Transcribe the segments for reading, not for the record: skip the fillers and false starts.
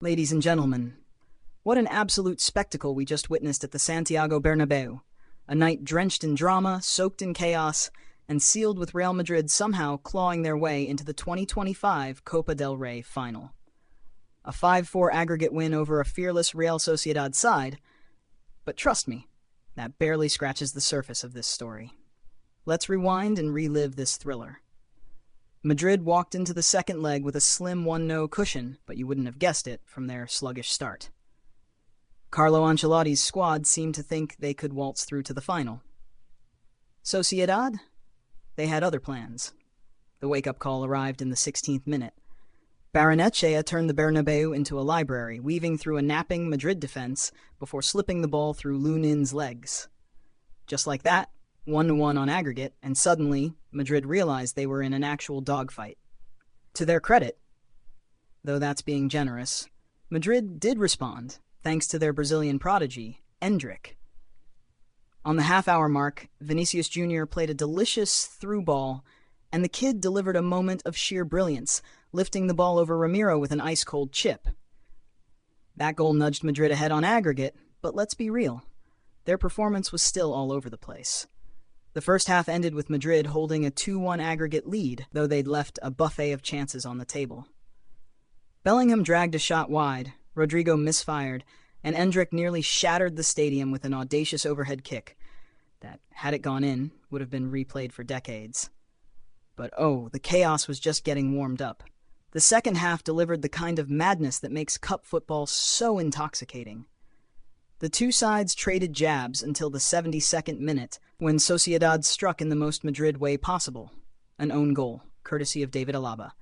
Ladies and gentlemen, what an absolute spectacle we just witnessed at the Santiago Bernabeu. A night drenched in drama, soaked in chaos, and sealed with Real Madrid somehow clawing their way into the 2025 Copa del Rey final. A 5-4 aggregate win over a fearless Real Sociedad side, but trust me, that barely scratches the surface of this story. Let's rewind and relive this thriller. Madrid walked into the second leg with a slim 1-0 cushion, but you wouldn't have guessed it from their sluggish start. Carlo Ancelotti's squad seemed to think they could waltz through to the final. Sociedad? They had other plans. The wake-up call arrived in the 16th minute. Barrenetxea turned the Bernabeu into a library, weaving through a napping Madrid defense before slipping the ball through Lunin's legs. Just like that, 1-1 on aggregate, and suddenly, Madrid realized they were in an actual dogfight. To their credit, though that's being generous, Madrid did respond, thanks to their Brazilian prodigy, Endrick. On the half-hour mark, Vinicius Jr. played a delicious through ball, and the kid delivered a moment of sheer brilliance, lifting the ball over Ramiro with an ice-cold chip. That goal nudged Madrid ahead on aggregate, but let's be real. Their performance was still all over the place. The first half ended with Madrid holding a 2-1 aggregate lead, though they'd left a buffet of chances on the table. Bellingham dragged a shot wide, Rodrigo misfired, and Endrick nearly shattered the stadium with an audacious overhead kick that, had it gone in, would have been replayed for decades. But oh, the chaos was just getting warmed up. The second half delivered the kind of madness that makes cup football so intoxicating. The two sides traded jabs until the 72nd minute, when Sociedad struck in the most Madrid way possible. An own goal, courtesy of David Alaba.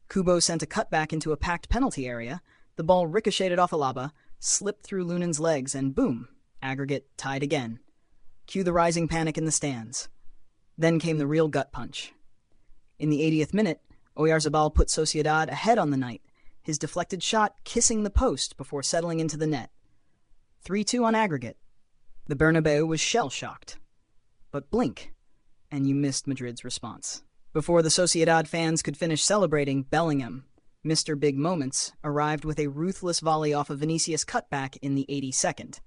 Kubo sent a cutback into a packed penalty area, the ball ricocheted off Alaba, slipped through Lunin's legs, and boom, aggregate tied again. Cue the rising panic in the stands. Then came the real gut punch. In the 80th minute, Oyarzabal put Sociedad ahead on the night, his deflected shot kissing the post before settling into the net. 3-2 on aggregate. The Bernabeu was shell-shocked. But blink, and you missed Madrid's response. Before the Sociedad fans could finish celebrating, Bellingham, Mr. Big Moments, arrived with a ruthless volley off a Vinicius cutback in the 82nd.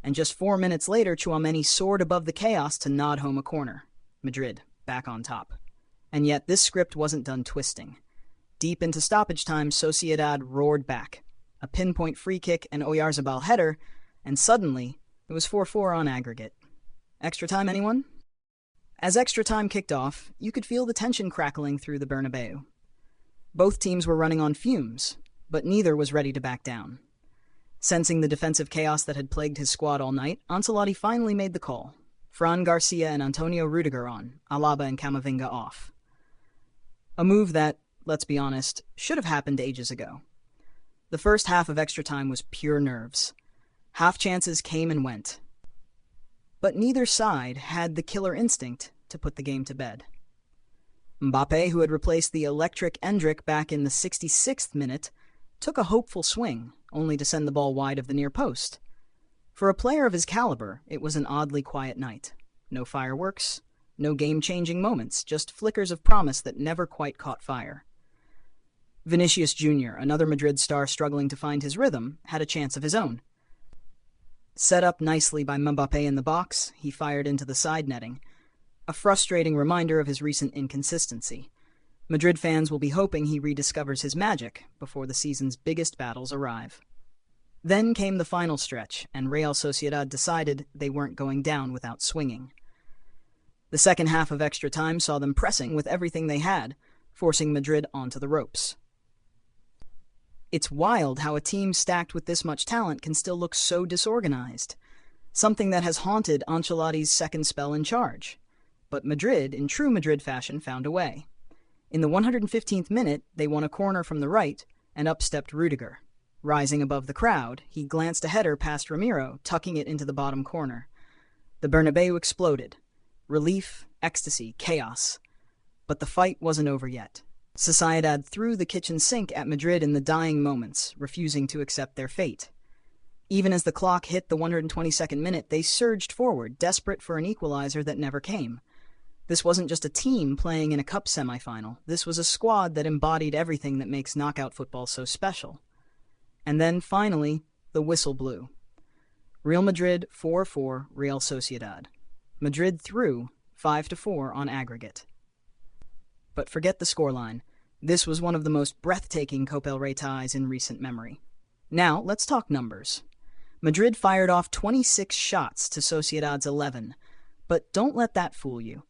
And just 4 minutes later, Tchouaméni soared above the chaos to nod home a corner. Madrid, back on top. And yet this script wasn't done twisting. Deep into stoppage time, Sociedad roared back. A pinpoint free kick and Oyarzabal header, and suddenly, it was 4-4 on aggregate. Extra time, anyone? As extra time kicked off, you could feel the tension crackling through the Bernabeu. Both teams were running on fumes, but neither was ready to back down. Sensing the defensive chaos that had plagued his squad all night, Ancelotti finally made the call. Fran Garcia and Antonio Rudiger on, Alaba and Camavinga off. A move that, let's be honest, should have happened ages ago. The first half of extra time was pure nerves. Half chances came and went. But neither side had the killer instinct to put the game to bed. Mbappe, who had replaced the electric Endrick back in the 66th minute, took a hopeful swing, only to send the ball wide of the near post. For a player of his caliber, it was an oddly quiet night. No fireworks, no game-changing moments, just flickers of promise that never quite caught fire. Vinicius Jr., another Madrid star struggling to find his rhythm, had a chance of his own. Set up nicely by Mbappe in the box, he fired into the side netting. A frustrating reminder of his recent inconsistency. Madrid fans will be hoping he rediscovers his magic before the season's biggest battles arrive. Then came the final stretch, and Real Sociedad decided they weren't going down without swinging. The second half of extra time saw them pressing with everything they had, forcing Madrid onto the ropes. It's wild how a team stacked with this much talent can still look so disorganized, something that has haunted Ancelotti's second spell in charge. But Madrid, in true Madrid fashion, found a way. In the 115th minute, they won a corner from the right, and up stepped Rudiger. Rising above the crowd, he glanced a header past Ramiro, tucking it into the bottom corner. The Bernabeu exploded. Relief, ecstasy, chaos. But the fight wasn't over yet. Sociedad threw the kitchen sink at Madrid in the dying moments, refusing to accept their fate. Even as the clock hit the 122nd minute, they surged forward, desperate for an equalizer that never came. This wasn't just a team playing in a cup semifinal. This was a squad that embodied everything that makes knockout football so special. And then, finally, the whistle blew. Real Madrid 4-4 Real Sociedad. Madrid threw 5-4 on aggregate. But forget the scoreline. This was one of the most breathtaking Copa del Rey ties in recent memory. Now, let's talk numbers. Madrid fired off 26 shots to Sociedad's 11, but don't let that fool you.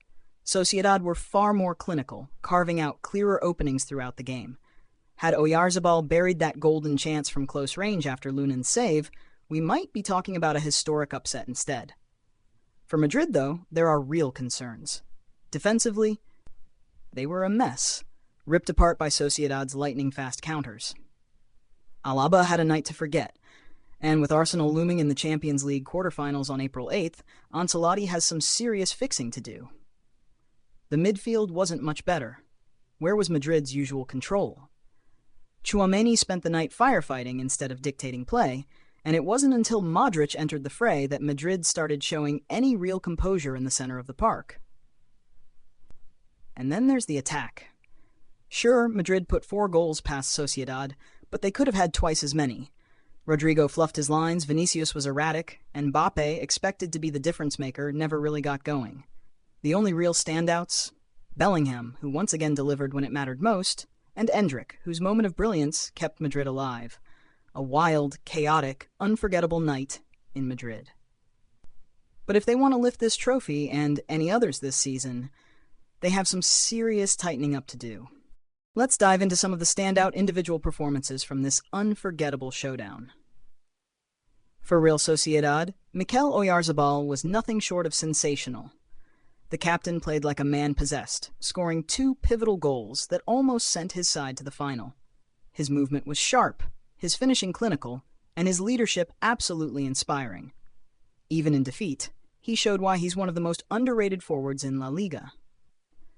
Sociedad were far more clinical, carving out clearer openings throughout the game. Had Oyarzabal buried that golden chance from close range after Lunen's save, we might be talking about a historic upset instead. For Madrid, though, there are real concerns. Defensively, they were a mess, ripped apart by Sociedad's lightning-fast counters. Alaba had a night to forget, and with Arsenal looming in the Champions League quarterfinals on April 8th, Ancelotti has some serious fixing to do. The midfield wasn't much better. Where was Madrid's usual control? Tchouaméni spent the night firefighting instead of dictating play, and it wasn't until Modric entered the fray that Madrid started showing any real composure in the center of the park. And then there's the attack. Sure, Madrid put 4 goals past Sociedad, but they could have had twice as many. Rodrigo fluffed his lines, Vinicius was erratic, and Mbappe, expected to be the difference maker, never really got going. The only real standouts? Bellingham, who once again delivered when it mattered most, and Endrick, whose moment of brilliance kept Madrid alive. A wild, chaotic, unforgettable night in Madrid. But if they want to lift this trophy, and any others this season, they have some serious tightening up to do. Let's dive into some of the standout individual performances from this unforgettable showdown. For Real Sociedad, Mikel Oyarzabal was nothing short of sensational. The captain played like a man possessed, scoring 2 pivotal goals that almost sent his side to the final. His movement was sharp, his finishing clinical, and his leadership absolutely inspiring. Even in defeat, he showed why he's one of the most underrated forwards in La Liga.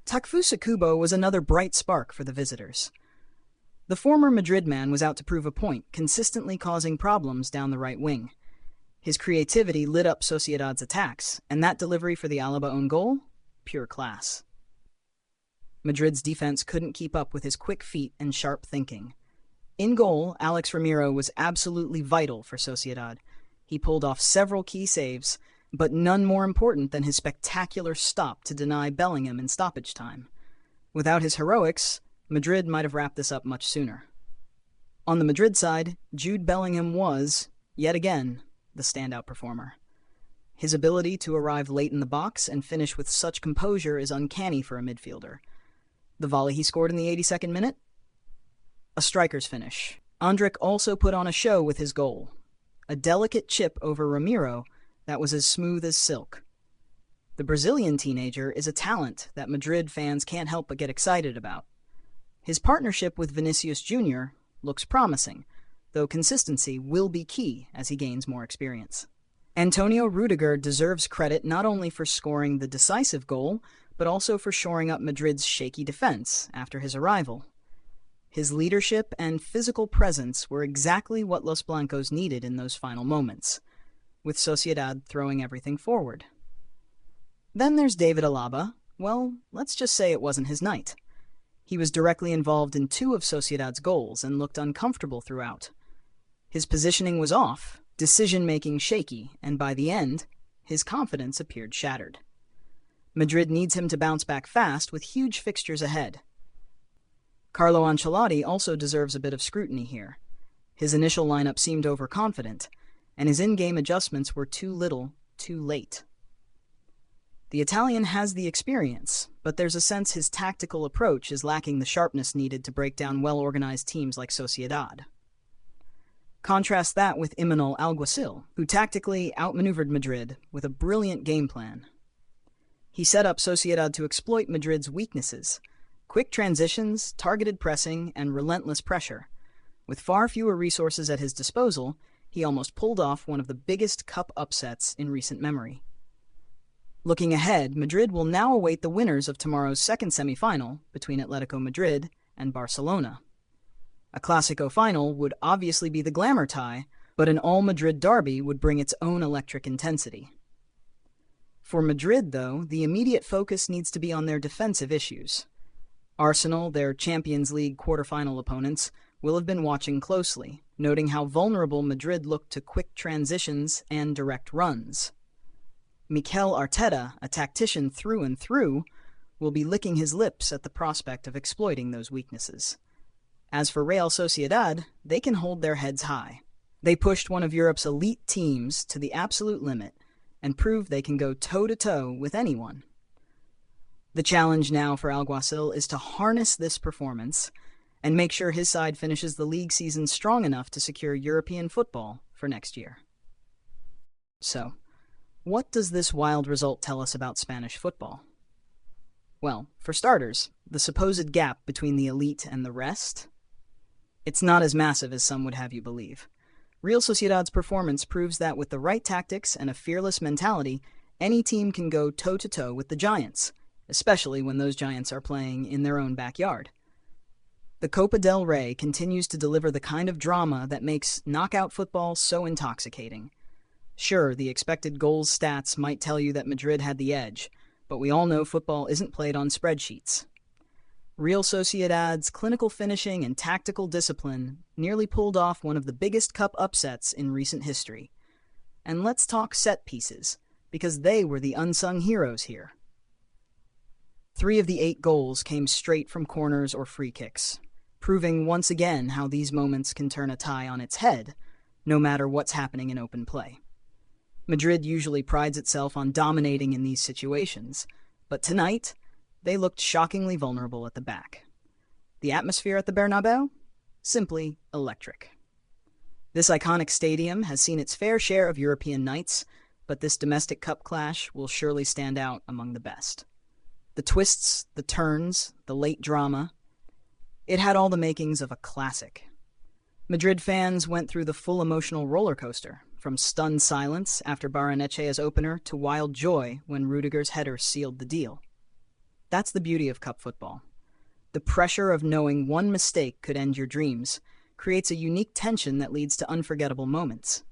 Takefusa Kubo was another bright spark for the visitors. The former Madrid man was out to prove a point, consistently causing problems down the right wing. His creativity lit up Sociedad's attacks, and that delivery for the Alaba own goal? Pure class. Madrid's defense couldn't keep up with his quick feet and sharp thinking. In goal, Alex Ramiro was absolutely vital for Sociedad. He pulled off several key saves, but none more important than his spectacular stop to deny Bellingham in stoppage time. Without his heroics, Madrid might have wrapped this up much sooner. On the Madrid side, Jude Bellingham was, yet again, the standout performer. His ability to arrive late in the box and finish with such composure is uncanny for a midfielder. The volley he scored in the 82nd minute? A striker's finish. Endrick also put on a show with his goal. A delicate chip over Ramiro that was as smooth as silk. The Brazilian teenager is a talent that Madrid fans can't help but get excited about. His partnership with Vinicius Jr. looks promising, though consistency will be key as he gains more experience. Antonio Rudiger deserves credit not only for scoring the decisive goal, but also for shoring up Madrid's shaky defense after his arrival. His leadership and physical presence were exactly what Los Blancos needed in those final moments, with Sociedad throwing everything forward. Then there's David Alaba. Well, let's just say it wasn't his night. He was directly involved in 2 of Sociedad's goals and looked uncomfortable throughout. His positioning was off, decision-making shaky, and by the end, his confidence appeared shattered. Madrid needs him to bounce back fast with huge fixtures ahead. Carlo Ancelotti also deserves a bit of scrutiny here. His initial lineup seemed overconfident, and his in-game adjustments were too little, too late. The Italian has the experience, but there's a sense his tactical approach is lacking the sharpness needed to break down well-organized teams like Sociedad. Contrast that with Imanol Alguacil, who tactically outmaneuvered Madrid with a brilliant game plan. He set up Sociedad to exploit Madrid's weaknesses: quick transitions, targeted pressing, and relentless pressure. With far fewer resources at his disposal, he almost pulled off one of the biggest cup upsets in recent memory. Looking ahead, Madrid will now await the winners of tomorrow's second semifinal between Atletico Madrid and Barcelona. A Clásico final would obviously be the glamour tie, but an all-Madrid derby would bring its own electric intensity. For Madrid, though, the immediate focus needs to be on their defensive issues. Arsenal, their Champions League quarterfinal opponents, will have been watching closely, noting how vulnerable Madrid looked to quick transitions and direct runs. Mikel Arteta, a tactician through and through, will be licking his lips at the prospect of exploiting those weaknesses. As for Real Sociedad, they can hold their heads high. They pushed one of Europe's elite teams to the absolute limit and proved they can go toe-to-toe with anyone. The challenge now for Alguacil is to harness this performance and make sure his side finishes the league season strong enough to secure European football for next year. So, what does this wild result tell us about Spanish football? Well, for starters, the supposed gap between the elite and the rest? It's not as massive as some would have you believe. Real Sociedad's performance proves that with the right tactics and a fearless mentality, any team can go toe-to-toe with the Giants, especially when those Giants are playing in their own backyard. The Copa del Rey continues to deliver the kind of drama that makes knockout football so intoxicating. Sure, the expected goals stats might tell you that Madrid had the edge, but we all know football isn't played on spreadsheets. Real Sociedad's clinical finishing and tactical discipline nearly pulled off one of the biggest cup upsets in recent history. And let's talk set pieces, because they were the unsung heroes here. 3 of the 8 goals came straight from corners or free kicks, proving once again how these moments can turn a tie on its head, no matter what's happening in open play. Madrid usually prides itself on dominating in these situations, but tonight, they looked shockingly vulnerable at the back. The atmosphere at the Bernabeu? Simply electric. This iconic stadium has seen its fair share of European nights, but this domestic cup clash will surely stand out among the best. The twists, the turns, the late drama. It had all the makings of a classic. Madrid fans went through the full emotional roller coaster, from stunned silence after Barrenechea's opener to wild joy when Rudiger's header sealed the deal. That's the beauty of cup football. The pressure of knowing one mistake could end your dreams creates a unique tension that leads to unforgettable moments.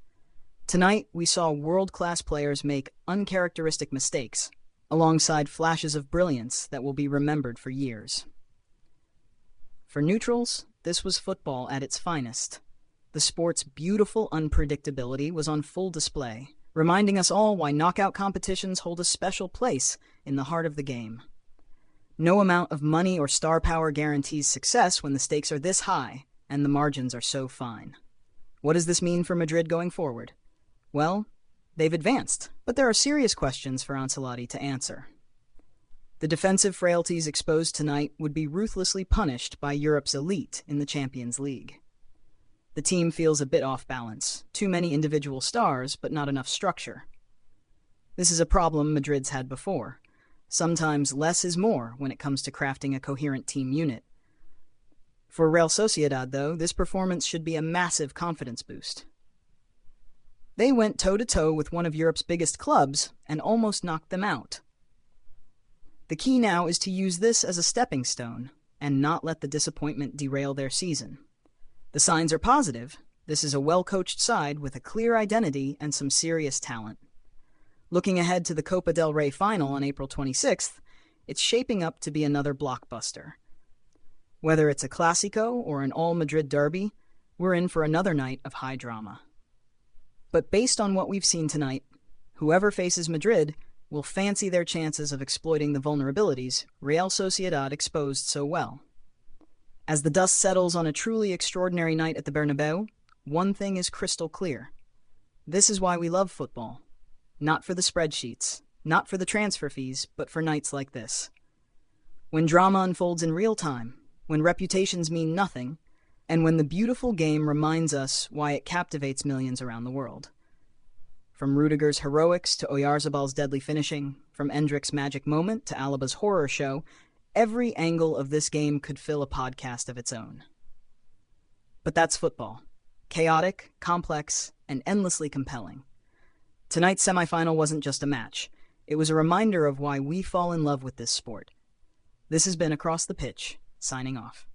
Tonight, we saw world-class players make uncharacteristic mistakes, alongside flashes of brilliance that will be remembered for years. For neutrals, this was football at its finest. The sport's beautiful unpredictability was on full display, reminding us all why knockout competitions hold a special place in the heart of the game. No amount of money or star power guarantees success when the stakes are this high and the margins are so fine. What does this mean for Madrid going forward? Well, they've advanced, but there are serious questions for Ancelotti to answer. The defensive frailties exposed tonight would be ruthlessly punished by Europe's elite in the Champions League. The team feels a bit off balance, too many individual stars, but not enough structure. This is a problem Madrid's had before. Sometimes less is more when it comes to crafting a coherent team unit. For Real Sociedad, though, this performance should be a massive confidence boost. They went toe-to-toe with one of Europe's biggest clubs and almost knocked them out. The key now is to use this as a stepping stone and not let the disappointment derail their season. The signs are positive. This is a well-coached side with a clear identity and some serious talent. Looking ahead to the Copa del Rey final on April 26th, it's shaping up to be another blockbuster. Whether it's a Clásico or an all-Madrid derby, we're in for another night of high drama. But based on what we've seen tonight, whoever faces Madrid will fancy their chances of exploiting the vulnerabilities Real Sociedad exposed so well. As the dust settles on a truly extraordinary night at the Bernabeu, one thing is crystal clear. This is why we love football. Not for the spreadsheets, not for the transfer fees, but for nights like this. When drama unfolds in real time, when reputations mean nothing, and when the beautiful game reminds us why it captivates millions around the world. From Rudiger's heroics to Oyarzabal's deadly finishing, from Endrick's magic moment to Alaba's horror show, every angle of this game could fill a podcast of its own. But that's football. Chaotic, complex, and endlessly compelling. Tonight's semifinal wasn't just a match. It was a reminder of why we fall in love with this sport. This has been Across the Pitch, signing off.